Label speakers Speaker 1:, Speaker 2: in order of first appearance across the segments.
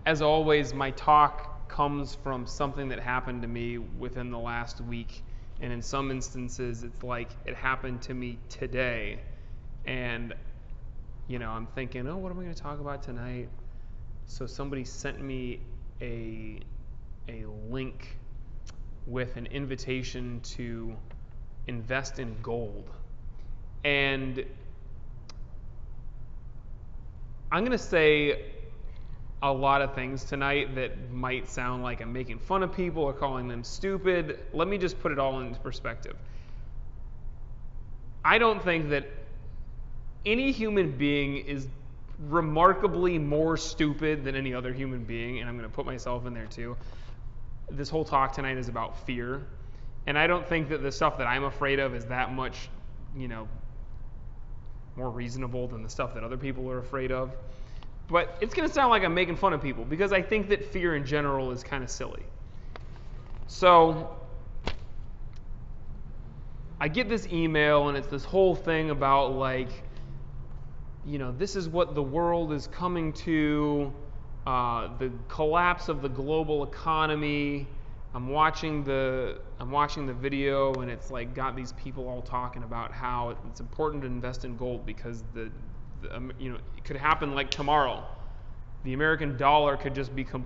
Speaker 1: As always, my talk comes from something that happened to me within the last week. And in some instances, it's like it happened to me today. And, I'm thinking, oh, what am I going to talk about tonight? So somebody sent me a link with an invitation to invest in gold. And I'm going to say a lot of things tonight that might sound like I'm making fun of people or calling them stupid. Let me just put it all into perspective. I don't think that any human being is remarkably more stupid than any other human being, and I'm going to put myself in there too. This whole talk tonight is about fear, and I don't think that the stuff that I'm afraid of is that much, more reasonable than the stuff that other people are afraid of. But it's going to sound like I'm making fun of people because I think that fear in general is kind of silly. So I get this email, and it's this whole thing about this is what the world is coming to, the collapse of the global economy. I'm watching the video, and it's got these people all talking about how it's important to invest in gold because it could happen like tomorrow. The American dollar could just become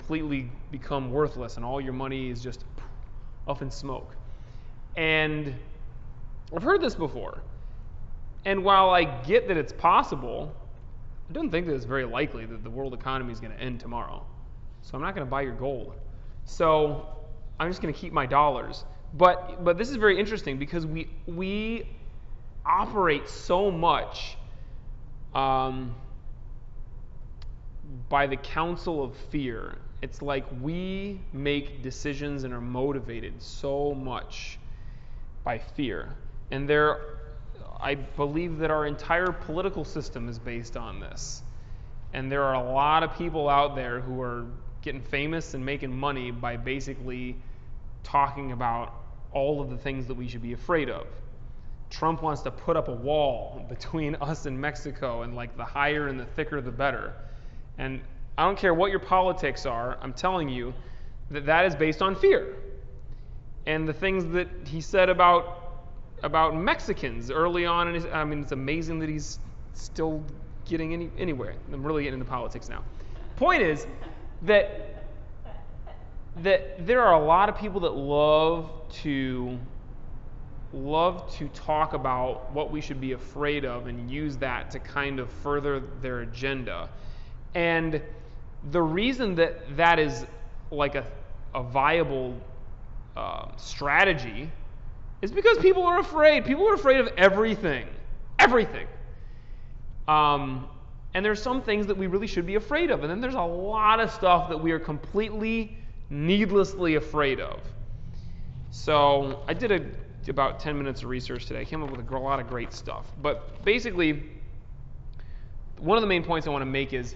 Speaker 1: worthless, and all your money is just up in smoke. And I've heard this before. And while I get that it's possible, I don't think that it's very likely that the world economy is going to end tomorrow. So I'm not going to buy your gold. So I'm just going to keep my dollars. But this is very interesting because we operate so much by the counsel of fear. It's like we make decisions and are motivated so much by fear. And I believe that our entire political system is based on this. And there are a lot of people out there who are getting famous and making money by basically talking about all of the things that we should be afraid of. Trump wants to put up a wall between us and Mexico, and the higher and the thicker the better. And I don't care what your politics are, I'm telling you that is based on fear. And the things that he said about Mexicans early on, it's amazing that he's still getting anywhere. I'm really getting into politics now. Point is that there are a lot of people that love to talk about what we should be afraid of and use that to kind of further their agenda. And the reason that is a viable strategy is because people are afraid. People are afraid of everything. Everything. And there's some things that we really should be afraid of. And then there's a lot of stuff that we are completely needlessly afraid of. So I did about 10 minutes of research today. I came up with a lot of great stuff. But basically, one of the main points I want to make is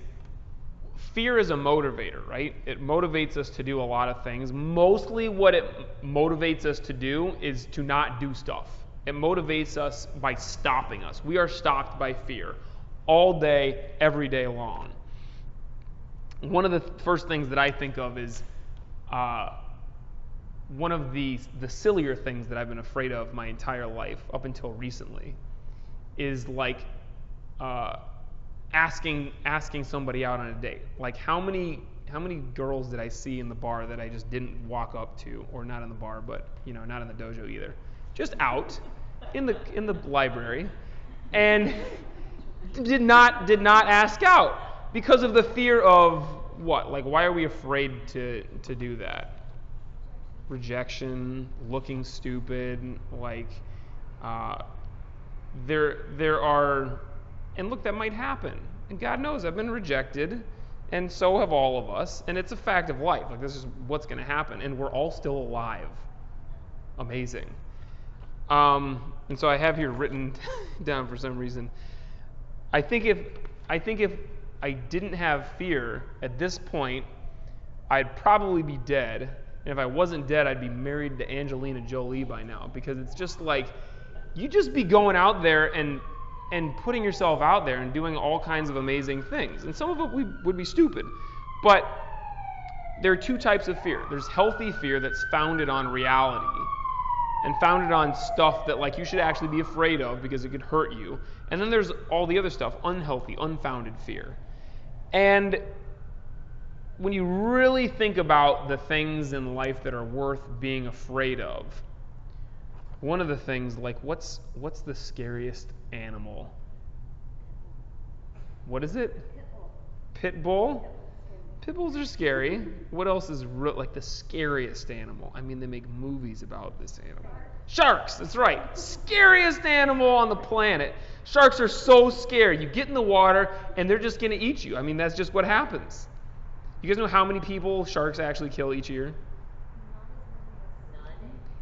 Speaker 1: fear is a motivator, right? It motivates us to do a lot of things. Mostly what it motivates us to do is to not do stuff. It motivates us by stopping us. We are stopped by fear all day, every day long. One of the first things that I think of is one of the sillier things that I've been afraid of my entire life up until recently is asking somebody out on a date. How many girls did I see in the bar that I just didn't walk up to, or not in the bar, but not in the dojo either, just out in the library, and did not ask out because of the fear of what? Why are we afraid to do that? Rejection, looking stupid, there are. And look, that might happen. And God knows I've been rejected, and so have all of us. And it's a fact of life. This is what's going to happen. And we're all still alive. Amazing. And so I have here written down for some reason. I think if I didn't have fear at this point, I'd probably be dead. And if I wasn't dead, I'd be married to Angelina Jolie by now. Because it's just you just be going out there and putting yourself out there and doing all kinds of amazing things. And some of it would be stupid. But there are two types of fear. There's healthy fear that's founded on reality and founded on stuff that like you should actually be afraid of because it could hurt you. And then there's all the other stuff, unhealthy, unfounded fear. And when you really think about the things in life that are worth being afraid of, one of the things, like what's the scariest animal? What is it? Pit bull? Pit bulls are scary. What else is like the scariest animal? I mean, they make movies about this animal. Sharks, that's right. Scariest animal on the planet. Sharks are so scary. You get in the water and they're just going to eat you. I mean, that's just what happens. You guys know how many people sharks actually kill each year?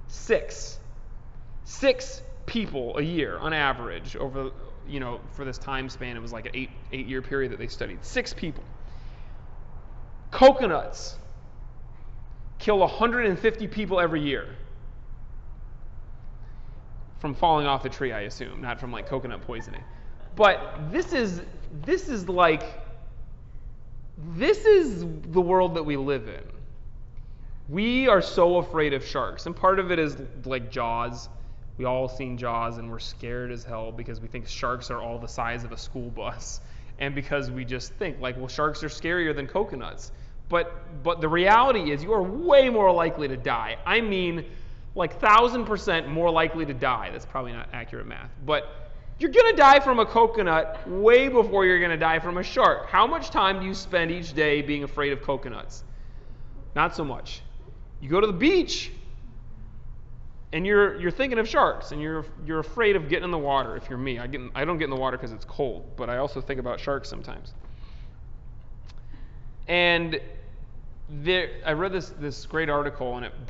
Speaker 1: 6. 6 people a year on average over, for this time span. It was like an 8-year period that they studied. 6 people. Coconuts kill 150 people every year. From falling off the tree, I assume, not from like coconut poisoning. But this is the world that we live in. We are so afraid of sharks. And part of it is like Jaws. We all seen Jaws and we're scared as hell because we think sharks are all the size of a school bus. And because we just think like, well, sharks are scarier than coconuts. But the reality is you are way more likely to die. I mean, like 1,000% more likely to die. That's probably not accurate math. But you're going to die from a coconut way before you're going to die from a shark. How much time do you spend each day being afraid of coconuts? Not so much. You go to the beach and you're thinking of sharks and you're afraid of getting in the water. If you're me, I don't get in the water because it's cold, but I also think about sharks sometimes. And I read this great article, and it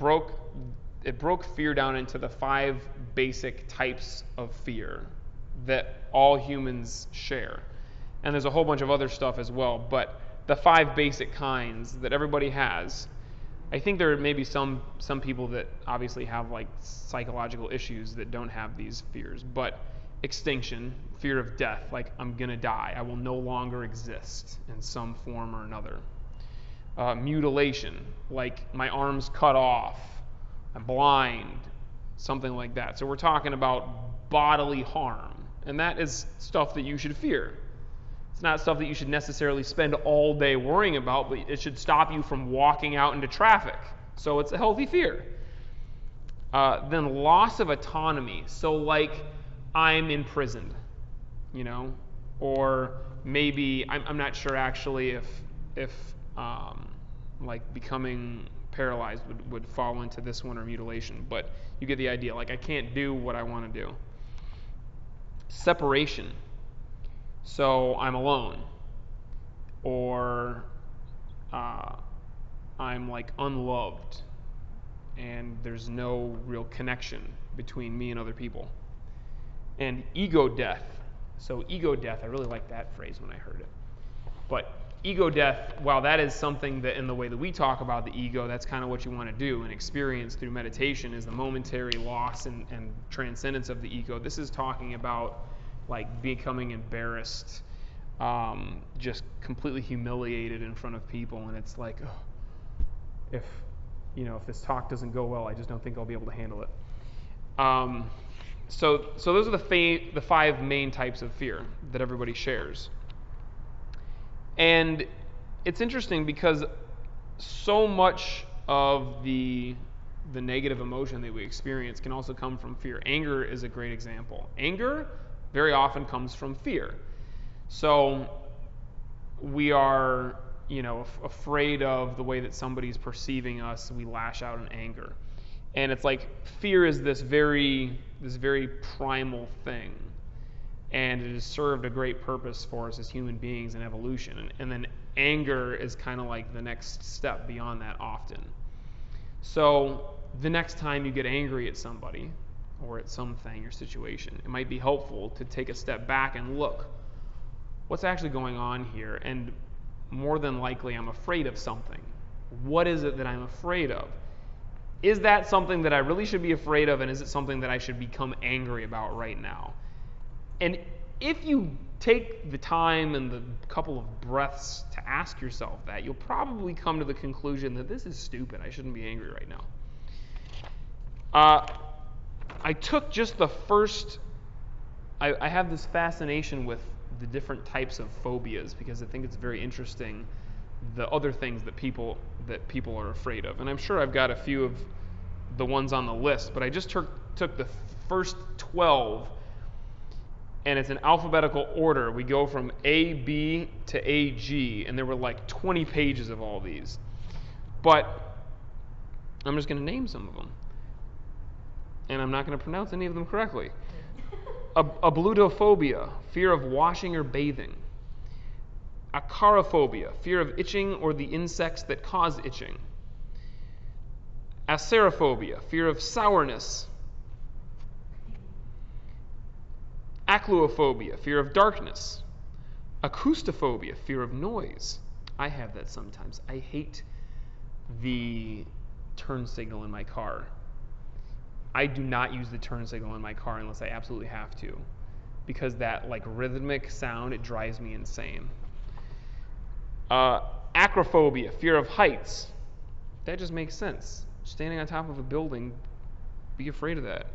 Speaker 1: broke fear down into the 5 basic types of fear that all humans share. And there's a whole bunch of other stuff as well, but the 5 basic kinds that everybody has. I think there may be some people that obviously have like psychological issues that don't have these fears, but extinction, fear of death, like I'm gonna die, I will no longer exist in some form or another. Mutilation, like my arm's cut off, I'm blind, something like that. So we're talking about bodily harm, and that is stuff that you should fear. It's not stuff that you should necessarily spend all day worrying about, but it should stop you from walking out into traffic. So it's a healthy fear. Then loss of autonomy. So like I'm imprisoned, or maybe I'm not sure actually if like becoming paralyzed would fall into this one or mutilation, but you get the idea. Like I can't do what I want to do. Separation. So I'm alone, or I'm like unloved, and there's no real connection between me and other people. And ego death. So ego death, I really like that phrase when I heard it. But ego death, while that is something that in the way that we talk about the ego, that's kind of what you want to do and experience through meditation is the momentary loss and transcendence of the ego. This is talking about like becoming embarrassed, just completely humiliated in front of people, and it's like, oh, if this talk doesn't go well, I just don't think I'll be able to handle it. So those are the 5 main types of fear that everybody shares. And it's interesting because so much of the negative emotion that we experience can also come from fear. Anger is a great example. Anger very often comes from fear. So we are, afraid of the way that somebody's perceiving us. We lash out in anger. And it's like fear is this very primal thing. And it has served a great purpose for us as human beings in evolution. And then anger is kind of like the next step beyond that often. So the next time you get angry at somebody or at something or situation, it might be helpful to take a step back and look, what's actually going on here? And more than likely, I'm afraid of something. What is it that I'm afraid of? Is that something that I really should be afraid of, and is it something that I should become angry about right now? And if you take the time and the couple of breaths to ask yourself that, you'll probably come to the conclusion that this is stupid. I shouldn't be angry right now. I took just the first. I have this fascination with the different types of phobias because I think it's very interesting the other things that people are afraid of. And I'm sure I've got a few of the ones on the list, but I just took the first 12, and it's in alphabetical order. We go from A, B to A, G, and there were like 20 pages of all these. But I'm just going to name some of them. And I'm not going to pronounce any of them correctly. Ablutophobia, fear of washing or bathing. Acrophobia, fear of itching or the insects that cause itching. Acerophobia, fear of sourness. Acluophobia, fear of darkness. Acoustophobia, fear of noise. I have that sometimes. I hate the turn signal in my car. I do not use the turn signal in my car unless I absolutely have to, because that like rhythmic sound, it drives me insane. Acrophobia, fear of heights. That just makes sense. Standing on top of a building, be afraid of that.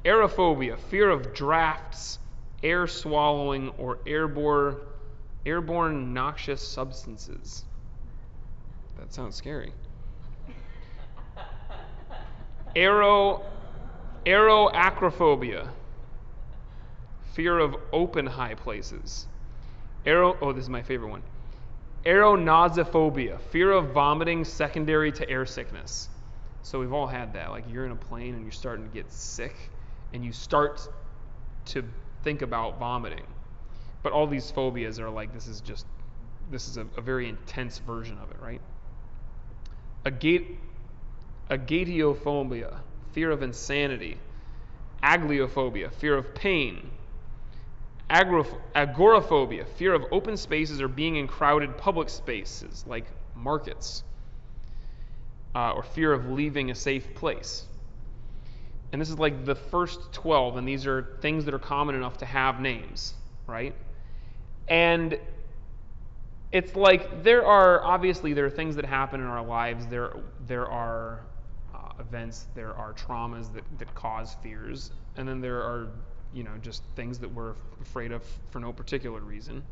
Speaker 1: Aerophobia, fear of drafts, air swallowing, or airborne noxious substances. That sounds scary. Aeroacrophobia, fear of open high places. This is my favorite one. Aeronausophobia, fear of vomiting secondary to air sickness. So we've all had that. Like you're in a plane and you're starting to get sick and you start to think about vomiting. But all these phobias are like, this is a very intense version of it, right? Agatiophobia, fear of insanity. Agliophobia, fear of pain. Agoraphobia, fear of open spaces or being in crowded public spaces like markets. Or fear of leaving a safe place. And this is like the first 12, and these are things that are common enough to have names, right? And it's like there are things that happen in our lives. There are events, there are traumas that cause fears, and then there are just things that we're afraid of for no particular reason.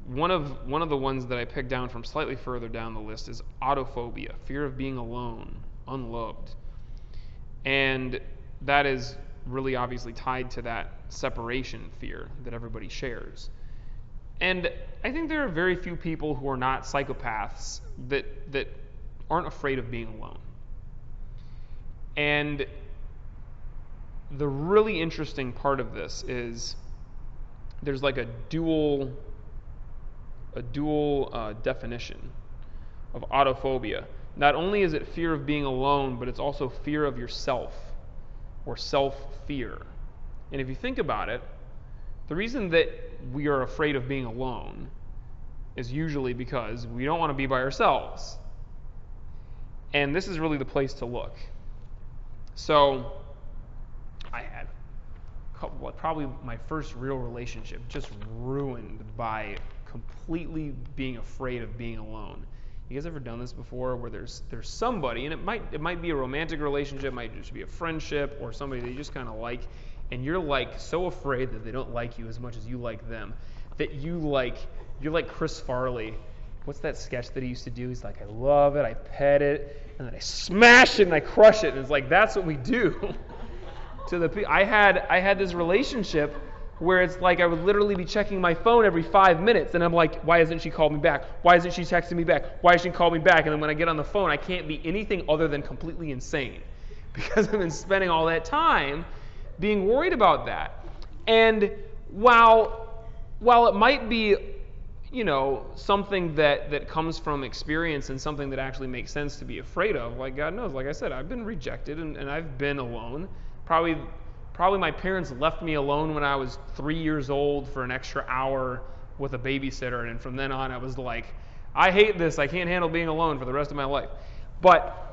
Speaker 1: One of the ones that I picked down from slightly further down the list is autophobia, fear of being alone, unloved. And that is really obviously tied to that separation fear that everybody shares. And I think there are very few people who are not psychopaths that aren't afraid of being alone. And the really interesting part of this is there's like a dual definition of autophobia. Not only is it fear of being alone, but it's also fear of yourself or self-fear. And if you think about it, the reason that we are afraid of being alone is usually because we don't want to be by ourselves. And this is really the place to look. So I had probably my first real relationship just ruined by completely being afraid of being alone. You guys ever done this before where there's somebody, and it might be a romantic relationship, it might just be a friendship or somebody that you just kind of like, and you're like so afraid that they don't like you as much as you like them, that you're like Chris Farley. What's that sketch that he used to do? He's like, I love it, I pet it, and then I smash it and I crush it, and it's like that's what we do to the people. I had this relationship where it's like I would literally be checking my phone every 5 minutes, and I'm like, why hasn't she called me back? Why isn't she texting me back? Why hasn't she called me back? And then when I get on the phone, I can't be anything other than completely insane because I've been spending all that time being worried about that. And while it might be, something that comes from experience and something that actually makes sense to be afraid of, like God knows, like I said, I've been rejected and I've been alone. Probably my parents left me alone when I was 3 years old for an extra hour with a babysitter, and from then on I was like, I hate this. I can't handle being alone for the rest of my life. But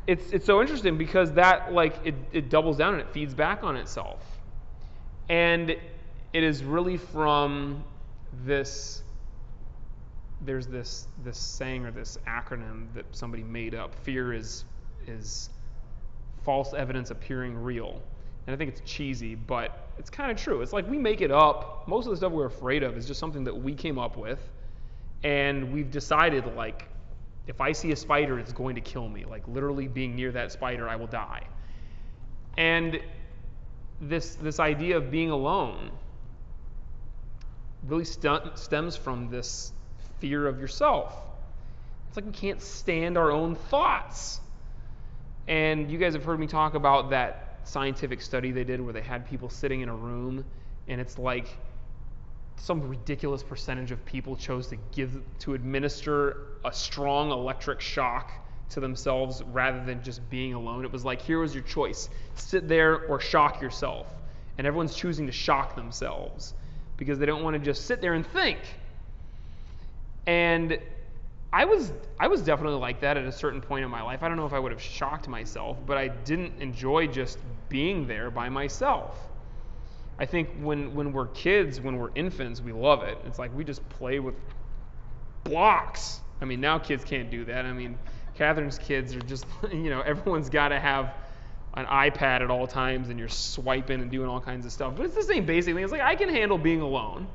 Speaker 1: it's so interesting because that, like, it doubles down and it feeds back on itself. And it is really from this, there's this saying or this acronym that somebody made up. Fear is false evidence appearing real. And I think it's cheesy, but it's kind of true. It's like we make it up. Most of the stuff we're afraid of is just something that we came up with. And we've decided, like, if I see a spider, it's going to kill me. Like, literally being near that spider, I will die. And this idea of being alone really stems from this fear of yourself. It's like we can't stand our own thoughts. And you guys have heard me talk about that scientific study they did where they had people sitting in a room, and it's like some ridiculous percentage of people chose to administer a strong electric shock to themselves rather than just being alone. It was like, here was your choice: sit there or shock yourself. And everyone's choosing to shock themselves because they don't want to just sit there and think. And I was definitely like that at a certain point in my life. I don't know if I would have shocked myself, but I didn't enjoy just being there by myself. I think when we're kids, when we're infants, we love it. It's like we just play with blocks. I mean, now kids can't do that. I mean, Catherine's kids are just, everyone's got to have an iPad at all times, and you're swiping and doing all kinds of stuff. But it's the same basic thing. It's like, I can handle being alone.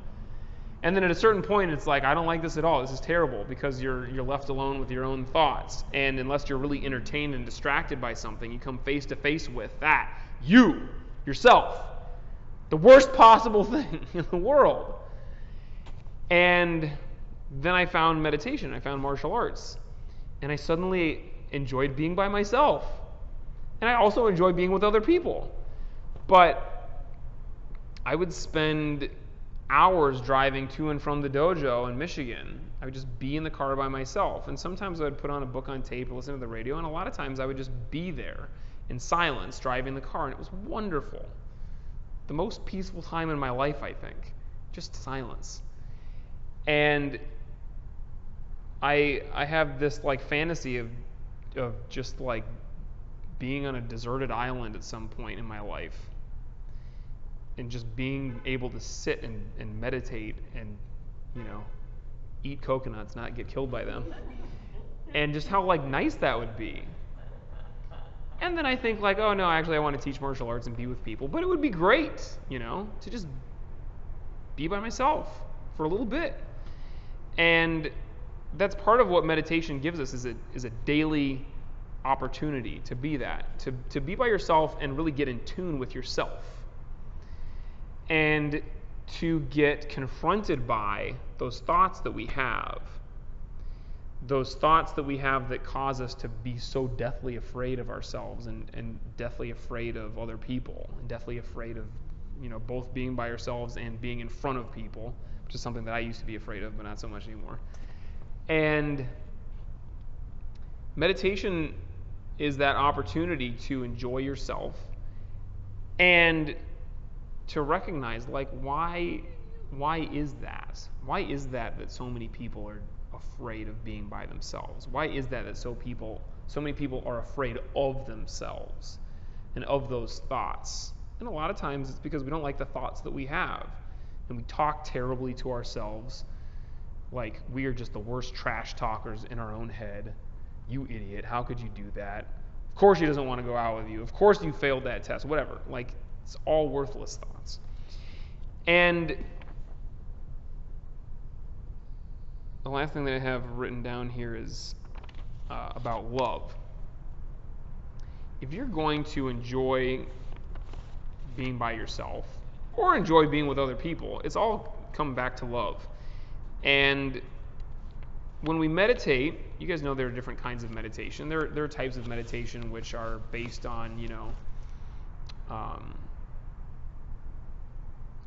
Speaker 1: And then at a certain point, it's like, I don't like this at all. This is terrible, because you're left alone with your own thoughts. And unless you're really entertained and distracted by something, you come face to face with that. Yourself. The worst possible thing in the world. And then I found meditation. I found martial arts. And I suddenly enjoyed being by myself. And I also enjoy being with other people. But I would spend hours driving to and from the dojo in Michigan. I would just be in the car by myself. And sometimes I would put on a book on tape or listen to the radio. And a lot of times I would just be there in silence driving the car. And it was wonderful. The most peaceful time in my life, I think. Just silence. And I have this like fantasy of just like being on a deserted island at some point in my life, and just being able to sit and meditate and eat coconuts, not get killed by them, and just how like nice that would be. And then I think like, oh no, actually I want to teach martial arts and be with people, but it would be great, to just be by myself for a little bit. And that's part of what meditation gives us, is a daily opportunity to be that, to be by yourself and really get in tune with yourself, and to get confronted by those thoughts that we have that cause us to be so deathly afraid of ourselves and deathly afraid of other people, and deathly afraid of both being by ourselves and being in front of people, which is something that I used to be afraid of, but not so much anymore. And meditation is that opportunity to enjoy yourself and to recognize, like, why is that? Why is that so many people are afraid of being by themselves? Why is that so many people are afraid of themselves and of those thoughts? And a lot of times it's because we don't like the thoughts that we have, and we talk terribly to ourselves, like we are just the worst trash talkers in our own head. You idiot, how could you do that? Of course he doesn't want to go out with you. Of course you failed that test, whatever. Like, it's all worthless thoughts. And the last thing that I have written down here is about love. If you're going to enjoy being by yourself or enjoy being with other people, it's all come back to love. And when we meditate, you guys know there are different kinds of meditation. There are types of meditation which are based on,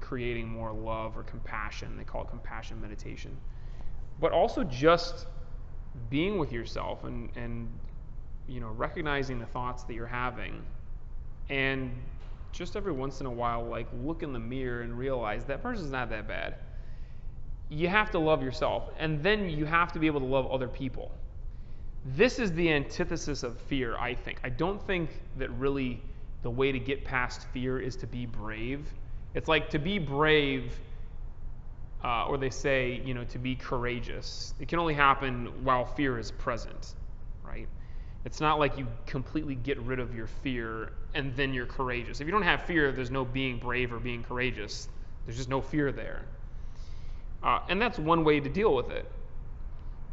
Speaker 1: creating more love or compassion. They call it compassion meditation. But also just being with yourself and recognizing the thoughts that you're having, and just every once in a while, like, look in the mirror and realize that person's not that bad. You have to love yourself, and then you have to be able to love other people. This is the antithesis of fear, I think. I don't think that really the way to get past fear is to be brave. It's like to be brave, or they say, to be courageous. It can only happen while fear is present, right? It's not like you completely get rid of your fear and then you're courageous. If you don't have fear, there's no being brave or being courageous. There's just no fear there. And that's one way to deal with it,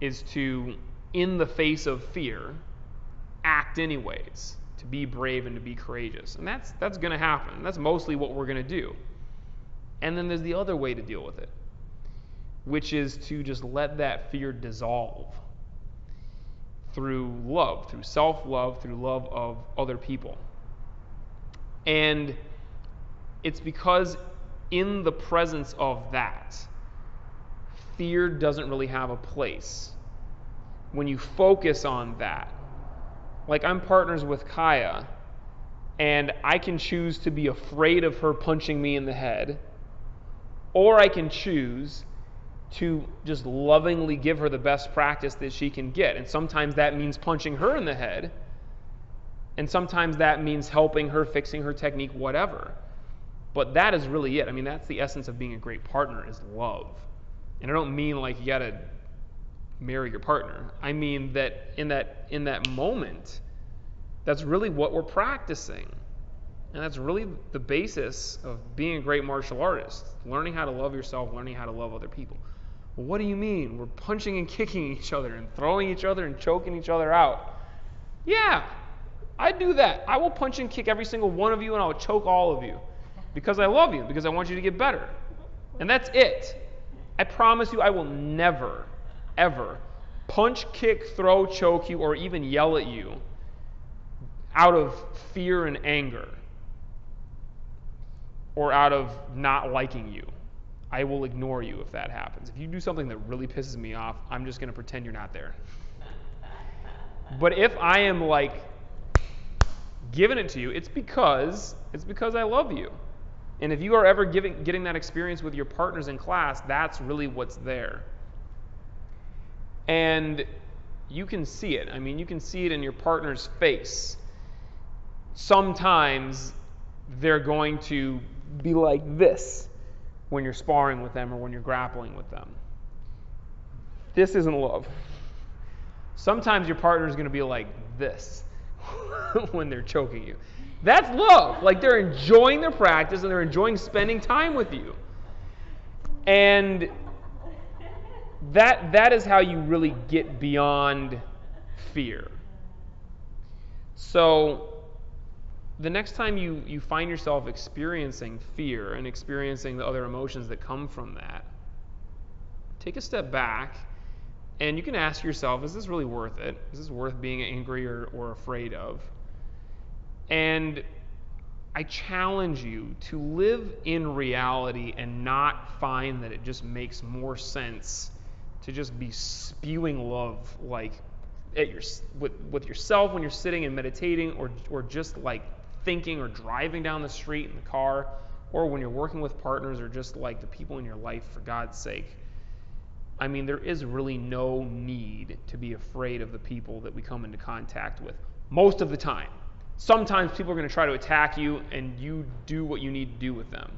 Speaker 1: is to, in the face of fear, act anyways, to be brave and to be courageous. And that's going to happen. That's mostly what we're going to do. And then there's the other way to deal with it, which is to just let that fear dissolve through love, through self-love, through love of other people. And it's because in the presence of that, fear doesn't really have a place. When you focus on that, like I'm partners with Kaya, and I can choose to be afraid of her punching me in the head, or I can choose to just lovingly give her the best practice that she can get. And sometimes that means punching her in the head, and sometimes that means helping her, fixing her technique, whatever. But that is really it. I mean, that's the essence of being a great partner, is love. And I don't mean like you got to marry your partner. I mean that in that moment, that's really what we're practicing. And that's really the basis of being a great martial artist, learning how to love yourself, learning how to love other people. Well, what do you mean? We're punching and kicking each other and throwing each other and choking each other out. Yeah, I do that. I will punch and kick every single one of you, and I will choke all of you because I love you, because I want you to get better. And that's it. I promise you I will never, ever punch, kick, throw, choke you, or even yell at you out of fear and anger or out of not liking you. I will ignore you if that happens. If you do something that really pisses me off, I'm just going to pretend you're not there. But if I am like giving it to you, it's because I love you. And if you are ever getting that experience with your partners in class, that's really what's there. And you can see it. I mean, you can see it in your partner's face. Sometimes they're going to be like this when you're sparring with them or when you're grappling with them. This isn't love. Sometimes your partner is going to be like this when they're choking you. That's love. Like they're enjoying their practice and they're enjoying spending time with you. And that is how you really get beyond fear. So the next time you find yourself experiencing fear and experiencing the other emotions that come from that, take a step back and you can ask yourself, is this really worth it? Is this worth being angry or afraid of? And I challenge you to live in reality and not find that it just makes more sense to just be spewing love like with yourself when you're sitting and meditating, or just like thinking or driving down the street in the car, or when you're working with partners, or just like the people in your life, for God's sake. I mean, there is really no need to be afraid of the people that we come into contact with most of the time. Sometimes people are going to try to attack you, and you do what you need to do with them.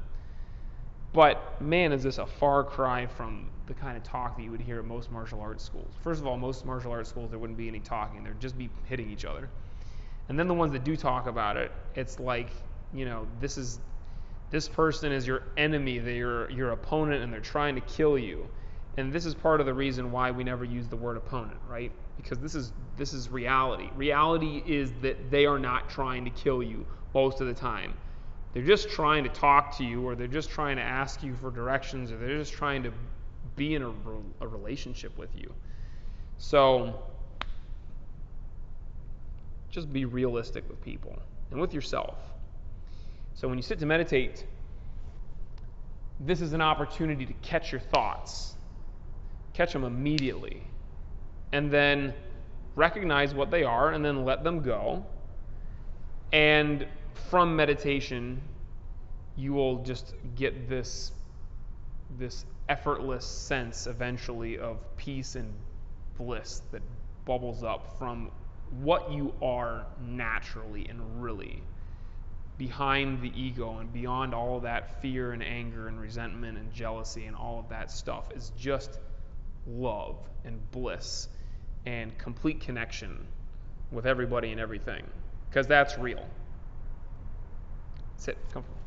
Speaker 1: But man, is this a far cry from the kind of talk that you would hear at most martial arts schools. First of all, most martial arts schools, there wouldn't be any talking. There'd just be hitting each other. And then the ones that do talk about it, it's like, this person is your enemy, they're your opponent, and they're trying to kill you. And this is part of the reason why we never use the word opponent, right? Because this is reality. Reality is that they are not trying to kill you most of the time. They're just trying to talk to you, or they're just trying to ask you for directions, or they're just trying to be in a relationship with you. So just be realistic with people and with yourself. So when you sit to meditate, this is an opportunity to catch your thoughts. Catch them immediately. And then recognize what they are, and then let them go. And from meditation, you will just get this effortless sense eventually of peace and bliss that bubbles up from what you are naturally and really, behind the ego and beyond all of that fear and anger and resentment and jealousy and all of that stuff, is just love and bliss and complete connection with everybody and everything. Because that's real. Sit, comfortable.